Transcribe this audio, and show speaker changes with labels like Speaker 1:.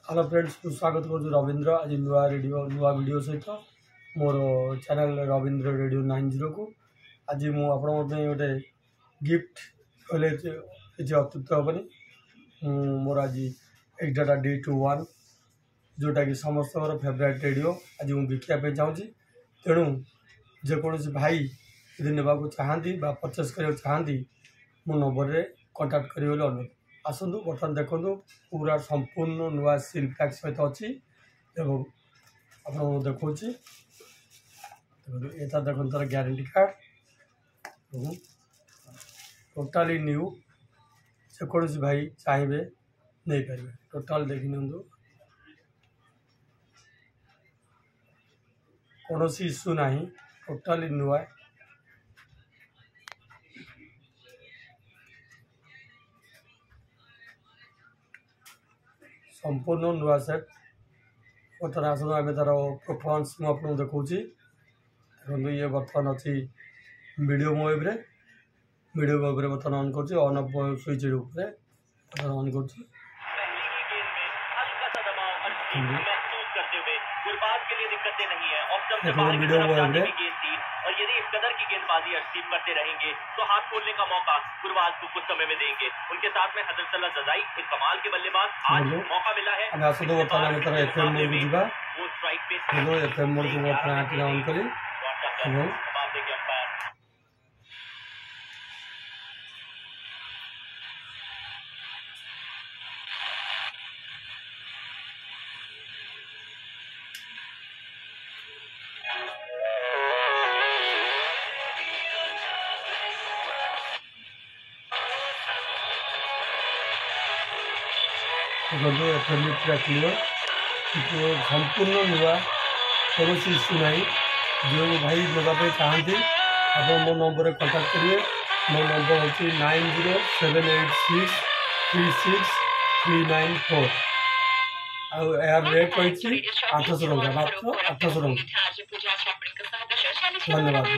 Speaker 1: Hello friends, स्वागत करूँ रवींद्र आज नुआ वीडियो सहित मोर चैनल रवींद्र रेडियो 90 को आज मुझे गोटे गिफ्ट कहले किसी अत्युक्त हेनी मोर आज एक्सडाटा D21 जोटा कि समस्त फेवरेट रेडियो आज मुझे बिकापी चाहूँगी। तेणु जेकोसी भाई यदि नेबा चाहती परचेस करने चाहती मो नंबर में कंटाक्ट करेंगे अनुरोध। आसतु बर्तमान देखो पूरा संपूर्ण नुआ सील पैक सहित अच्छी आप देखा देखो तार ग्यारंटी कार्ड टोटाली न्यू जेकोसी भाई चाहिए नहीं पारे टोटाल देखी नि कौन इश्यू ना टोटाली नुआ संपूर्ण नुआ सेट बर्तमान आस आम तार परफॉर्मेंस मुझे देखा देखो ये बर्तमान अच्छी वीडियो मोबाइल बर्तमान ऑन कर ऑन ऑफ स्विच ऑन कर वीडियो मोबाइल
Speaker 2: और यदि इस कदर की गेंदबाजी अर्शीफ करते रहेंगे तो हाथ खोलने का मौका गुरबाज को कुछ समय में देंगे। उनके साथ में हजरतुल्लाह जज़ाई एक कमाल के बल्लेबाज, आज मौका मिला है
Speaker 1: वो स्ट्राइक पे एफएम मोड को अपना ऑन करी पूरा क्लीयर संपूर्ण नुआ कौन इश्यू ना जो भाई नापी चाहती आप मो नंबर कंटाक्ट करेंगे। मो नंबर हूँ 9078636394 यार रेट रही 800 टंका मात्र 800 टंका। धन्यवाद।